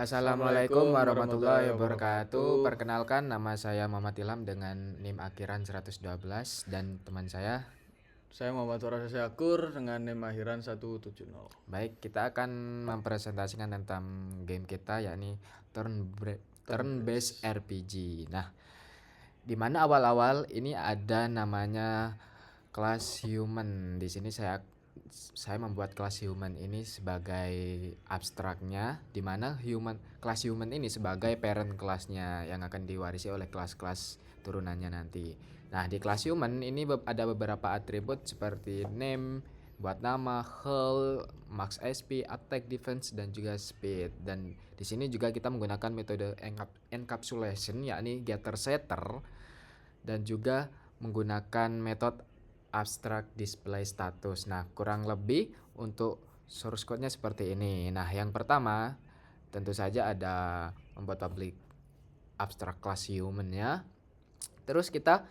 Assalamualaikum Assalamualaikum warahmatullahi warahmatullahi wabarakatuh. wabarakatuh. Perkenalkan, nama saya Muhammad Ilham dengan NIM akhiran 112 dan teman saya. Saya Muhammad Farah Syakur dengan NIM akhiran 170. Baik, kita akan mempresentasikan tentang game kita yakni Turn turn-based based. RPG. Nah, di mana awal-awal ini ada namanya kelas human. Di sini saya membuat kelas human ini sebagai abstraknya, di mana kelas human ini sebagai parent kelasnya yang akan diwarisi oleh kelas-kelas turunannya nanti. Nah, di kelas human ini ada beberapa atribut seperti name, buat nama, hull, max SP, attack, defense, dan juga speed. Dan di sini juga kita menggunakan metode encapsulation yakni getter setter dan juga menggunakan metode abstract display status. Nah, kurang lebih untuk source code-nya seperti ini. Nah, yang pertama tentu saja ada membuat public abstract class human-nya. Terus kita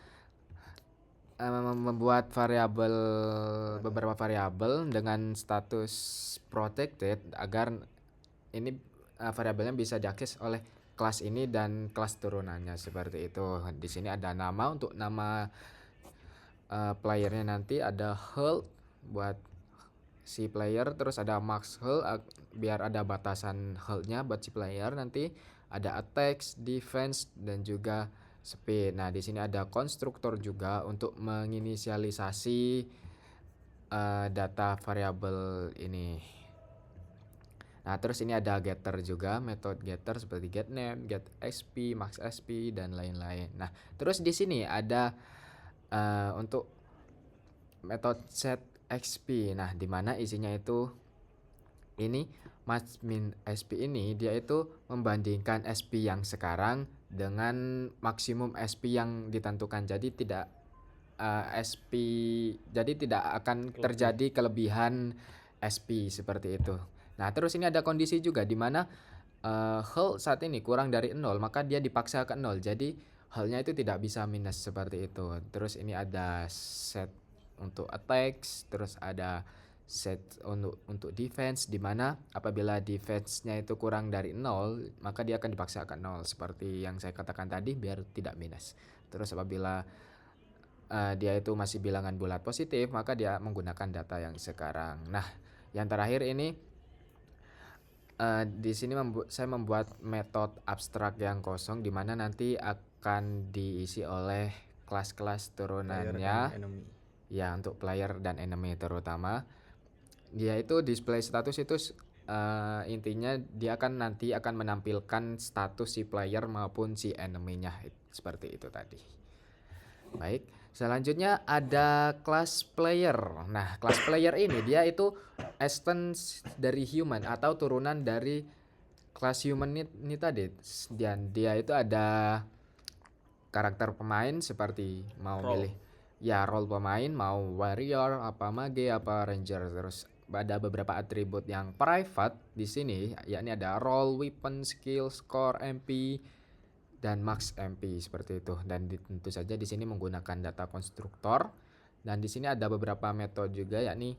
membuat beberapa variabel dengan status protected agar ini variabelnya bisa diakses oleh kelas ini dan kelas turunannya seperti itu. Di sini ada nama untuk nama playernya, nanti ada hull buat si player, terus ada max hull biar ada batasan hullnya buat si player, nanti ada attacks, defense, dan juga speed. Nah, di sini ada konstruktor juga untuk menginisialisasi data variabel ini. Nah, terus ini ada getter juga, metode getter seperti get name, get XP, max XP, dan lain-lain. Nah, terus di sini ada untuk metode set XP. Nah, di mana isinya itu ini max min SP ini dia itu membandingkan SP yang sekarang dengan maksimum SP yang ditentukan. Jadi tidak SP jadi tidak akan terjadi kelebihan SP seperti itu. Nah, terus ini ada kondisi juga di mana hull saat ini kurang dari 0, maka dia dipaksa ke 0. Jadi hullnya itu tidak bisa minus seperti itu. Terus ini ada set untuk attacks, terus ada set untuk defense, di mana apabila defense-nya itu kurang dari 0, maka dia akan dipaksa ke 0 seperti yang saya katakan tadi biar tidak minus. Terus apabila dia itu masih bilangan bulat positif, maka dia menggunakan data yang sekarang. Nah, yang terakhir ini di sini saya membuat metode abstrak yang kosong, di mana nanti akan diisi oleh kelas-kelas turunannya ya, untuk player dan enemy terutama. Dia itu display status itu intinya dia nanti akan menampilkan status si player maupun si enemy-nya seperti itu tadi. Baik, selanjutnya ada kelas player. Nah, kelas player ini dia itu extends dari human atau turunan dari kelas human ini tadi. Dan dia itu ada karakter pemain seperti mau milih ya role pemain, mau warrior, apa mage, apa ranger. Terus ada beberapa atribut yang private di sini, yakni ada role, weapon, skill, score, MP, dan max MP seperti itu. Dan tentu saja di sini menggunakan data konstruktor. Dan di sini ada beberapa metode juga, yakni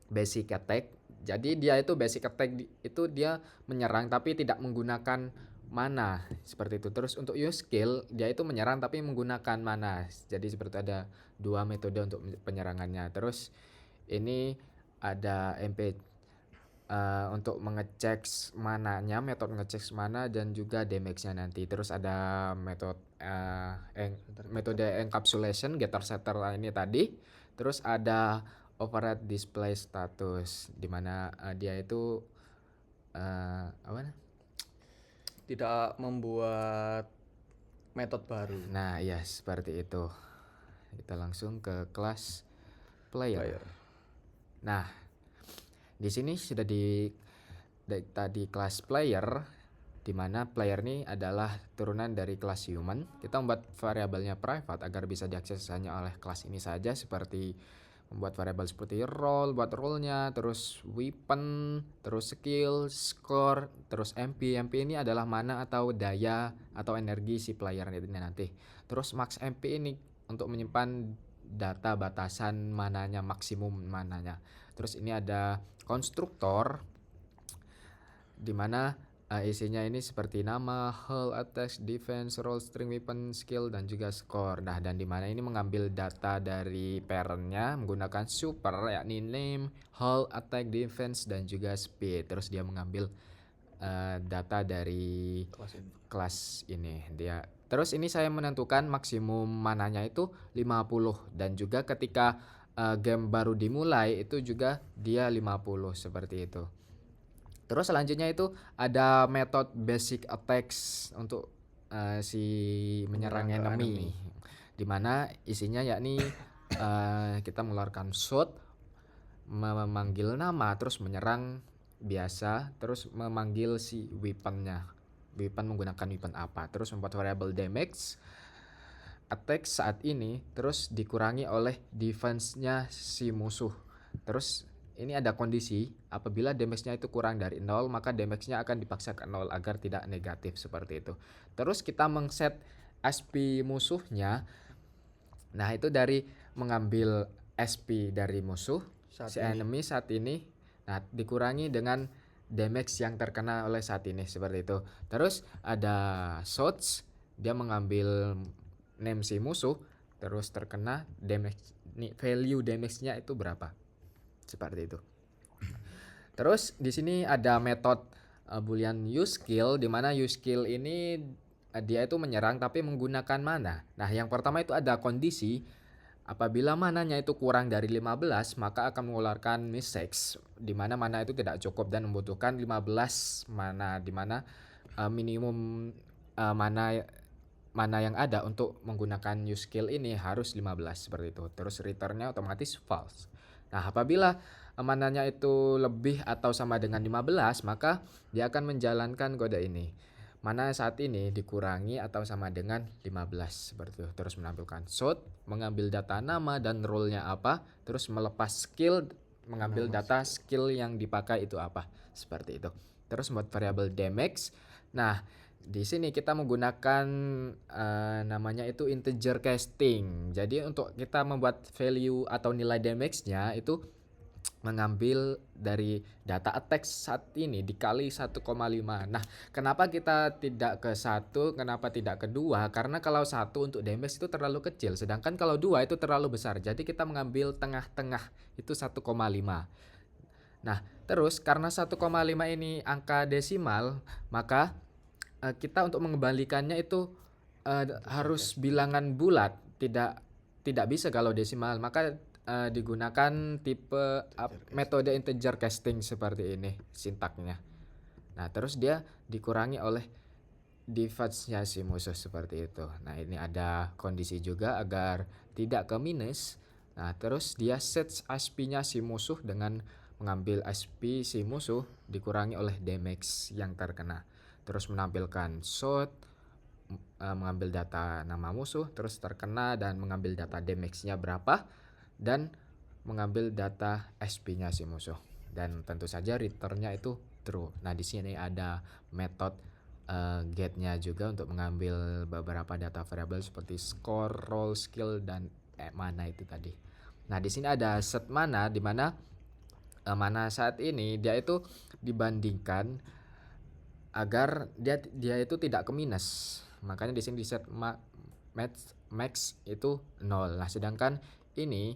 basic attack. Jadi dia itu basic attack itu dia menyerang tapi tidak menggunakan mana seperti itu. Terus untuk use skill dia itu menyerang tapi menggunakan mana. Jadi seperti ada dua metode untuk penyerangannya. Terus ini ada MP untuk mengecek mananya, metode ngecek mana dan juga damage-nya nanti. Terus ada metode encapsulation, getter setter ini tadi. Terus ada override display status, di mana dia itu tidak membuat metode baru. Nah, iya seperti itu. Kita langsung ke kelas player. Nah, di sini sudah tadi kelas player, di mana player ini adalah turunan dari kelas human. Kita membuat variabelnya private agar bisa diakses hanya oleh kelas ini saja, seperti membuat variabel seperti role buat role-nya, terus weapon, terus skill, score, terus MP. MP ini adalah mana atau daya atau energi si player ini nanti. Terus max MP ini untuk menyimpan data batasan mananya, maksimum mananya. Terus ini ada konstruktor, di mana Isinya ini seperti nama, hull, attacks, defense, roll, string, weapon, skill, dan juga score. Nah, dan di mana ini mengambil data dari parentnya menggunakan super, yakni name, hull, attack, defense, dan juga speed. Terus dia mengambil data dari kelas ini. Terus ini saya menentukan maksimum mananya itu 50, dan juga ketika game baru dimulai itu juga dia 50 seperti itu. Terus selanjutnya itu ada metode basic attacks untuk si menyerang enemy. Dimana isinya yakni kita mengeluarkan shot, memanggil nama, terus menyerang biasa, terus memanggil si weaponnya. Weapon menggunakan weapon apa. Terus membuat variable damage attack saat ini terus dikurangi oleh defense-nya si musuh. Terus ini ada kondisi apabila damage-nya itu kurang dari 0 maka damage-nya akan dipaksa ke 0 agar tidak negatif seperti itu. Terus kita mengset SP musuhnya. Nah, itu dari mengambil SP dari musuh enemy saat ini. Nah, dikurangi dengan damage yang terkena oleh saat ini seperti itu. Terus ada shots, dia mengambil name si musuh, terus terkena damage, value damage-nya itu berapa. Seperti itu. Terus di sini ada metode boolean use skill, di mana use skill ini dia itu menyerang tapi menggunakan mana. Nah, yang pertama itu ada kondisi apabila mananya itu kurang dari 15 maka akan mengeluarkan miss 6, di mana mana itu tidak cukup dan membutuhkan 15 mana, di mana minimum mana yang ada untuk menggunakan use skill ini harus 15 seperti itu. Terus returnnya otomatis false. Nah, apabila mananya itu lebih atau sama dengan 15 maka dia akan menjalankan kode ini. Mana saat ini dikurangi atau sama dengan 15 seperti itu. Terus menampilkan shot, mengambil data nama dan role-nya apa, terus melepas skill, mengambil data skill yang dipakai itu apa, seperti itu. Terus buat variable damage. Nah, di sini kita menggunakan namanya itu integer casting. Jadi untuk kita membuat value atau nilai damage-nya itu mengambil dari data attack saat ini dikali 1,5. Nah, kenapa kita tidak ke 1, kenapa tidak ke 2? Karena kalau 1 untuk damage itu terlalu kecil, sedangkan kalau 2 itu terlalu besar. Jadi kita mengambil tengah-tengah itu 1,5. Nah, terus karena 1,5 ini angka desimal, maka kita untuk mengembalikannya itu harus bilangan bulat, tidak bisa kalau desimal. Maka digunakan tipe metode integer casting seperti ini sintaknya. Nah, terus dia dikurangi oleh defense-nya si musuh seperti itu. Nah, ini ada kondisi juga agar tidak ke minus. Nah, terus dia set SP-nya si musuh dengan mengambil SP si musuh dikurangi oleh damage yang terkena. Terus menampilkan shot, mengambil data nama musuh, terus terkena dan mengambil data damage-nya berapa, dan mengambil data SP-nya si musuh. Dan tentu saja return-nya itu true. Nah, di sini ada metode get-nya juga untuk mengambil beberapa data variabel seperti score, roll, skill, dan mana itu tadi. Nah, di sini ada set mana, di mana mana saat ini dia itu dibandingkan agar dia itu tidak ke minus. Makanya di sini di set max itu 0. Nah, sedangkan ini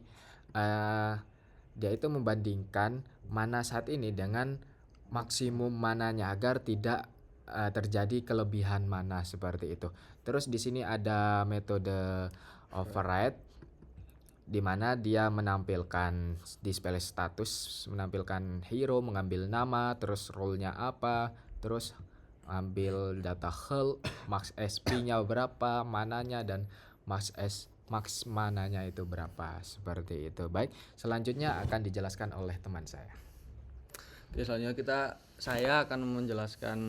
dia itu membandingkan mana saat ini dengan maksimum mananya agar tidak terjadi kelebihan mana seperti itu. Terus di sini ada metode override di mana dia menampilkan display status, menampilkan hero, mengambil nama, terus role-nya apa, terus ambil data hull, max SP-nya berapa, mananya, dan max mananya itu berapa, seperti itu. Baik, selanjutnya akan dijelaskan oleh teman saya. Oke, selanjutnya saya akan menjelaskan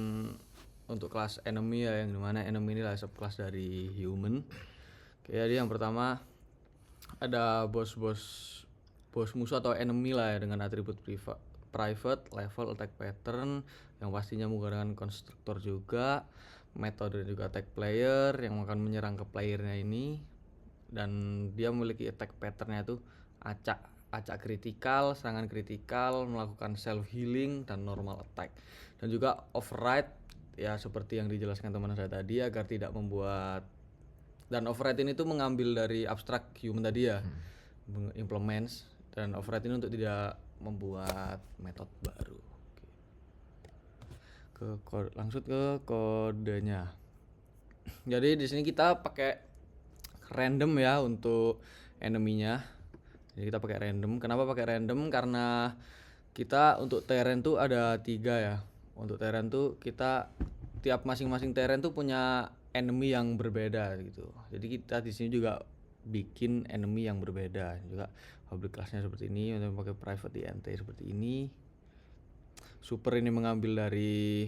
untuk kelas enemy ya, yang dimana enemy ini adalah subkelas dari human. Oke, jadi yang pertama ada bos musuh atau enemy lah ya, dengan atribut private, level, attack pattern yang pastinya menggunakan konstruktor juga, metode juga attack player yang akan menyerang ke playernya ini, dan dia memiliki attack patternnya itu acak kritikal, serangan kritikal, melakukan self healing dan normal attack, dan juga override ya seperti yang dijelaskan teman saya tadi, agar tidak membuat, dan override ini tuh mengambil dari abstract human tadi ya, implements, dan override ini untuk tidak membuat metode baru. Langsung ke kodenya. Jadi di sini kita pakai random ya untuk enemy-nya. Jadi kita pakai random. Kenapa pakai random? Karena kita untuk terrain tuh ada 3 ya. Untuk terrain tuh kita tiap masing-masing terrain tuh punya enemy yang berbeda gitu. Jadi kita di sini juga bikin enemy yang berbeda. Juga public class-nya seperti ini, untuk pakai private int seperti ini. Super ini mengambil dari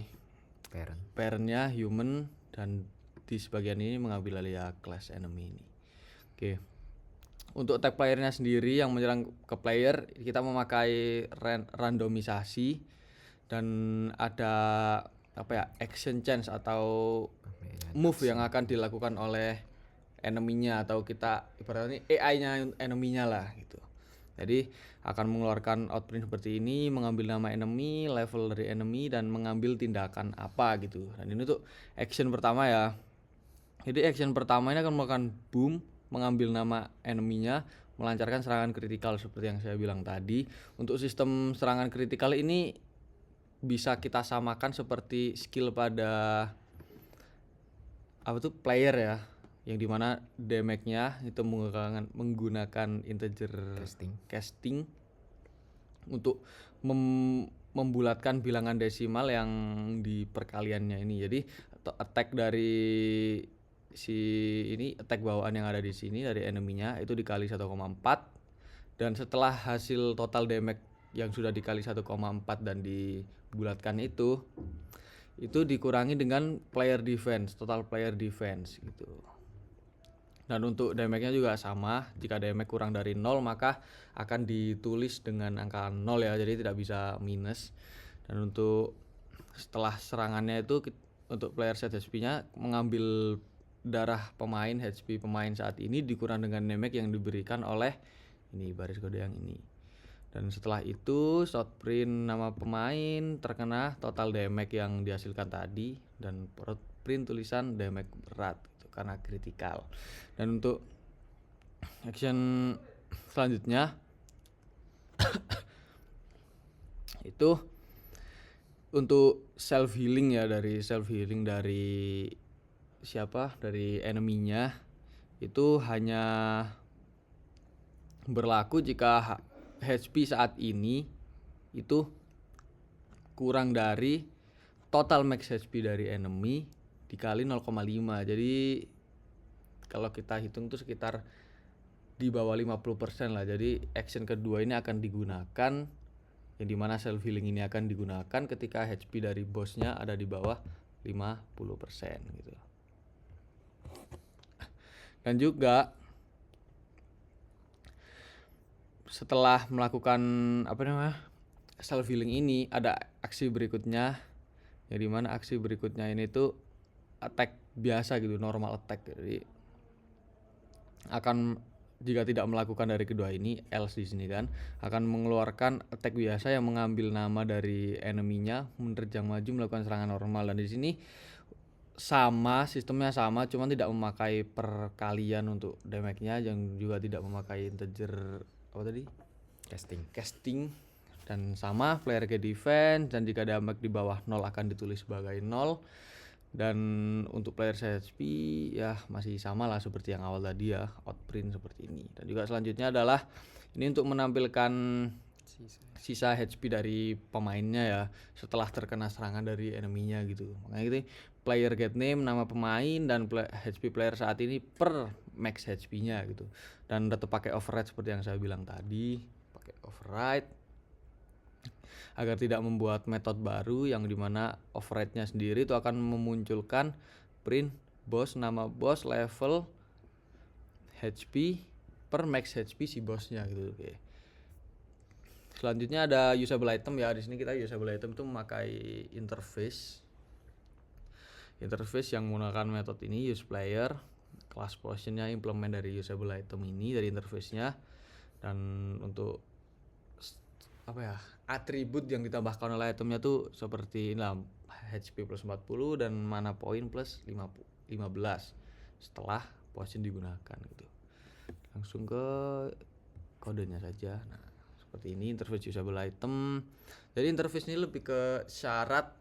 parent-nya human, dan di sebagian ini mengambil alih class enemy ini. Oke. Untuk tag playernya sendiri yang menyerang ke player, kita memakai randomisasi, dan ada action chance atau move yang akan dilakukan oleh enemy-nya, atau kita ibaratnya AI-nya enemy-nya lah gitu. Jadi akan mengeluarkan outprint seperti ini, mengambil nama enemy, level dari enemy, dan mengambil tindakan apa gitu. Dan ini tuh action pertama ya. Jadi action pertama ini akan melakukan boom, mengambil nama enemy-nya, melancarkan serangan kritikal seperti yang saya bilang tadi. Untuk sistem serangan kritikal ini bisa kita samakan seperti skill pada player ya, yang dimana damage-nya itu menggunakan integer casting untuk membulatkan bilangan desimal yang di perkaliannya ini. Jadi attack dari attack bawaan yang ada di sini dari enemy-nya itu dikali 1,4, dan setelah hasil total damage yang sudah dikali 1,4 dan dibulatkan itu dikurangi dengan player defense, total player defense gitu. Dan untuk damage-nya juga sama, jika damage kurang dari 0 maka akan ditulis dengan angka 0 ya, jadi tidak bisa minus. Dan untuk setelah serangannya itu untuk player set HP-nya mengambil darah pemain, HP pemain saat ini dikurang dengan damage yang diberikan oleh ini baris kode yang ini. Dan setelah itu short print nama pemain terkena total damage yang dihasilkan tadi, dan print tulisan damage berat gitu, karena kritikal. Dan untuk action selanjutnya itu untuk self healing ya, dari enemy-nya itu hanya berlaku jika HP saat ini itu kurang dari total max HP dari enemy dikali 0,5. Jadi kalau kita hitung itu sekitar di bawah 50% lah. Jadi action kedua ini akan digunakan, yang dimana self healing ini akan digunakan ketika HP dari bosnya ada di bawah 50% gitu. Dan juga setelah melakukan self healing ini ada aksi berikutnya, yang dimana aksi berikutnya ini tuh attack biasa gitu, normal attack. Jadi akan, jika tidak melakukan dari kedua ini, else di sini kan akan mengeluarkan attack biasa yang mengambil nama dari enemy-nya, menerjang maju melakukan serangan normal. Dan di sini sama, sistemnya sama, cuman tidak memakai perkalian untuk damage-nya, yang juga tidak memakai integer casting, dan sama player ke defense, dan jika damage di bawah 0 akan ditulis sebagai 0. Dan untuk player HP ya masih sama lah seperti yang awal tadi ya, outprint seperti ini. Dan juga selanjutnya adalah ini untuk menampilkan sisa HP dari pemainnya ya setelah terkena serangan dari enemy-nya gitu. Makanya gitu, player get name nama pemain dan HP player saat ini per max HP-nya gitu. Dan tetap pakai override seperti yang saya bilang tadi, pakai override agar tidak membuat metode baru, yang dimana override-nya sendiri itu akan memunculkan print boss, nama boss, level, HP per max HP si bosnya gitu. Oke. Selanjutnya ada usable item ya. Di sini kita usable item itu memakai interface yang menggunakan metode ini use player, class portion-nya implement dari usable item ini dari interface-nya. Dan untuk atribut yang ditambahkan oleh itemnya tuh seperti HP plus 40 dan mana point plus 15 setelah potion digunakan gitu. Langsung ke kodenya saja. Nah, seperti ini interface usable item. Jadi interface ini lebih ke syarat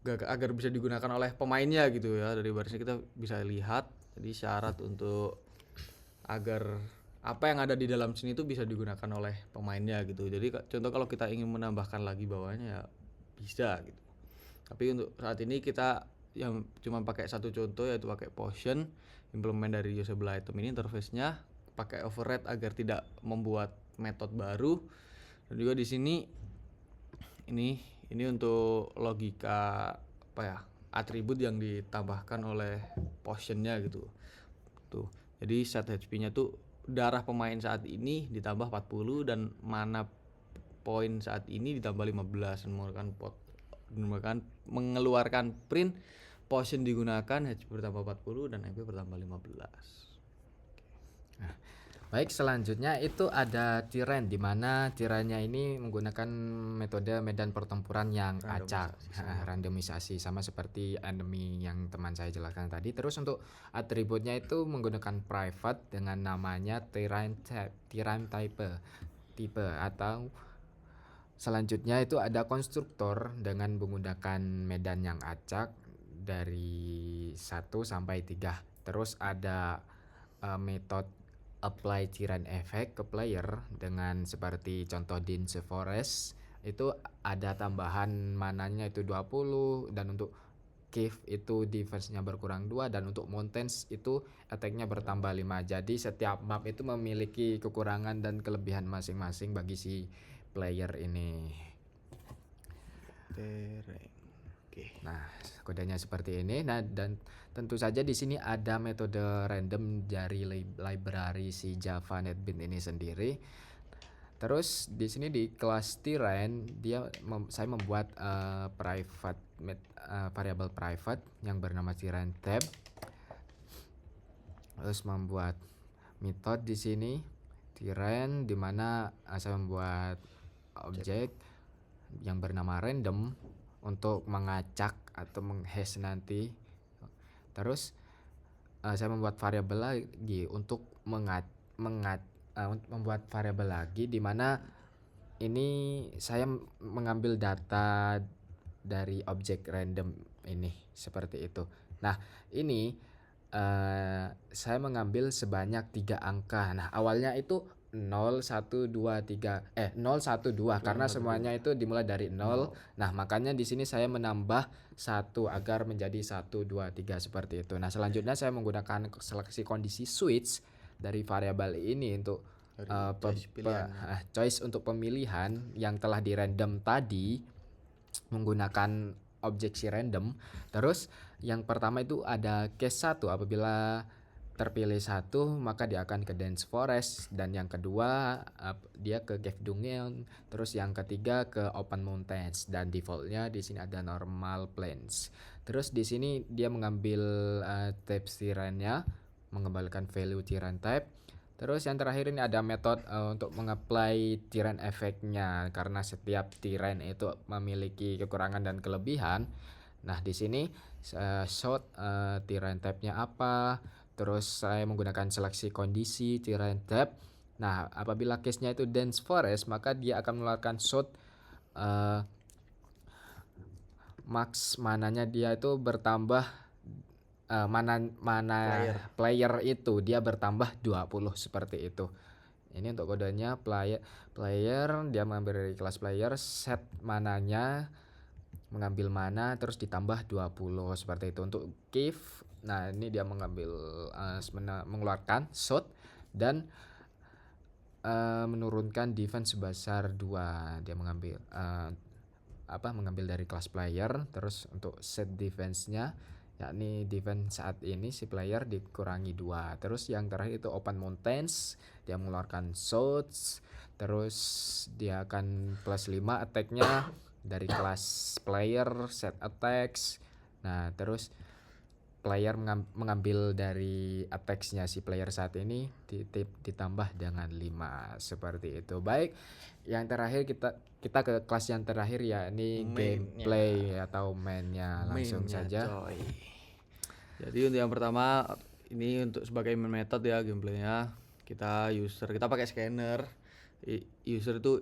agar bisa digunakan oleh pemainnya gitu ya. Dari barisnya kita bisa lihat. Jadi syarat untuk agar apa yang ada di dalam sini itu bisa digunakan oleh pemainnya gitu. Jadi contoh kalau kita ingin menambahkan lagi bawahnya ya bisa gitu. Tapi untuk saat ini kita yang cuma pakai satu contoh, yaitu pakai potion implement dari usable item ini. Interface-nya pakai override agar tidak membuat metode baru. Dan juga di sini ini untuk logika apa ya, atribut yang ditambahkan oleh potionnya gitu tuh. Jadi set HP-nya tuh darah pemain saat ini ditambah 40 dan mana poin saat ini ditambah 15 mengeluarkan print potion digunakan, HP bertambah 40 dan MP bertambah 15. Baik, selanjutnya itu ada Tyrann, di mana Tyrannnya ini menggunakan metode medan pertempuran yang acak, randomisasi sama seperti enemy yang teman saya jelaskan tadi. Terus untuk atributnya itu menggunakan private dengan namanya Tyrann tipe atau selanjutnya itu ada konstruktor dengan menggunakan medan yang acak dari 1 sampai 3. Terus ada metode apply Tyrann effect ke player dengan seperti contoh Dinse Forest itu ada tambahan mananya itu 20, dan untuk cave itu defense-nya berkurang 2, dan untuk mountains itu attack-nya bertambah 5. Jadi setiap map itu memiliki kekurangan dan kelebihan masing-masing bagi si player ini. Nah, kodenya seperti ini. Nah, dan tentu saja di sini ada metode random dari library si Java NetBeans ini sendiri. Terus di sini di kelas Tyrann saya membuat variable private yang bernama Tyrann tab. Terus membuat method di sini Tyrann, di mana saya membuat objek yang bernama random untuk mengacak atau menghash nanti. Terus saya membuat variabel lagi untuk membuat variabel lagi, di mana ini saya mengambil data dari objek random ini seperti itu. Nah, ini saya mengambil sebanyak 3 angka. Nah, awalnya itu 0 1 2 3 0 1 2 karena semuanya itu dimulai dari 0. Nah, makanya di sini saya menambah 1 agar menjadi 1 2 3 seperti itu. Nah, selanjutnya saya menggunakan seleksi kondisi switch dari variabel ini untuk choice untuk pemilihan yang telah di random tadi menggunakan objek si random. Terus yang pertama itu ada case 1, apabila terpilih 1 maka dia akan ke dense forest, dan yang kedua dia ke cave dungeon, terus yang ketiga ke open mountains, dan defaultnya di sini ada normal plains. Terus di sini dia mengambil type Tyrann-nya, mengembalikan value Tyrann type. Terus yang terakhir ini ada metode untuk mengapply Tyrann effect-nya, karena setiap Tyrann itu memiliki kekurangan dan kelebihan. Nah, di sini short Tyrann type-nya apa, terus saya menggunakan seleksi kondisi Tyrann type. Nah, apabila case-nya itu dense forest maka dia akan mengeluarkan short max mananya dia itu bertambah mana player itu dia bertambah 20 seperti itu. Ini untuk kodenya player dia mengambil dari kelas player, set mananya mengambil mana terus ditambah 20 seperti itu. Untuk cave, nah ini dia mengambil mengeluarkan shot dan menurunkan defense sebesar 2. Dia mengambil mengambil dari kelas player. Terus untuk set defense-nya, yakni defense saat ini si player dikurangi 2. Terus yang terakhir itu open mountains, dia mengeluarkan shots, terus dia akan plus 5 attack-nya dari kelas player set attacks. Nah, terus player mengambil dari apex-nya si player saat ini ditambah dengan 5 seperti itu. Baik, yang terakhir kita ke kelas yang terakhir ya, ini gameplay atau mainnya langsung saja. Coy. Jadi untuk yang pertama ini untuk sebagai main method ya gameplaynya, kita pakai scanner. User itu